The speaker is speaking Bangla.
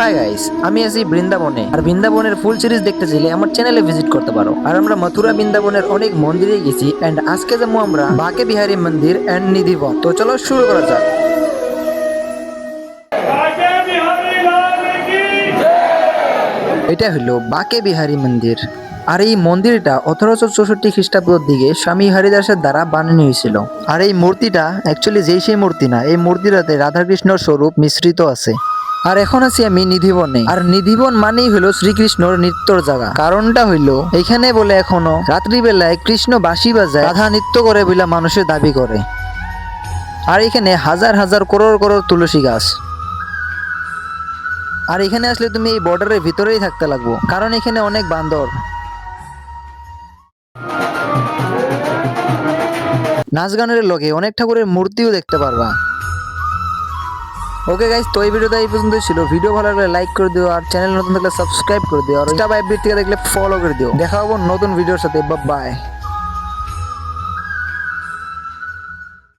হাই গাইস, আমি আছি বৃন্দাবনে। আর বৃন্দাবনের ফুল সিরিজ দেখতে চাইলে আমার চ্যানেলে ভিজিট করতে পারো। আর আমরা মথুরা বৃন্দাবনের অনেক মন্দিরে গেছি এন্ড আজকে যাবো আমরা বাকে বিহারী মন্দির এন্ড নিধিবন। তো চলো শুরু করা যাক। এটা হলো বাকে বিহারী মন্দির। আর এই মন্দিরটা 1864 খ্রিস্টাব্দের দিকে স্বামী হরিদাসের দ্বারা বানানো হয়েছিল। আর এই মূর্তিটা অ্যাকচুয়ালি সেই মূর্তি না, এই মূর্তিটাতে রাধাকৃষ্ণর স্বরূপ মিশ্রিত আছে। আর এখন আছি আমি নিধিবনে। আর নিধিবন মানেই হলো শ্রীকৃষ্ণর নৃত্যর জায়গা। কারণটা হইলো এখানে বলে এখনো রাত্রিবেলায় কৃষ্ণ বাঁশি বাজায়, রাধা নৃত্য করে বলে মানুষের দাবি করে। আর এখানে হাজার হাজার করোড় করোড় তুলসী গাছ। আর এখানে আসলে তুমি এই বর্ডারের ভিতরেই থাকতে লাগবো, কারণ এখানে অনেক বান্দর। নাচ গানের লগে অনেক ঠাকুরের মূর্তিও দেখতে পারবা। ওকে গাইস, তো এই ভিডিওটা এই পর্যন্ত ছিল। ভিডিও ভালো লাগলে লাইক করে দিও, আর চ্যানেল নতুন থাকলে সাবস্ক্রাইব করে দিও, আর ইনস্টা বা এফবি থেকে দেখলে ফলো করে দিও। দেখা হবো নতুন ভিডিওর সাথে। বাই।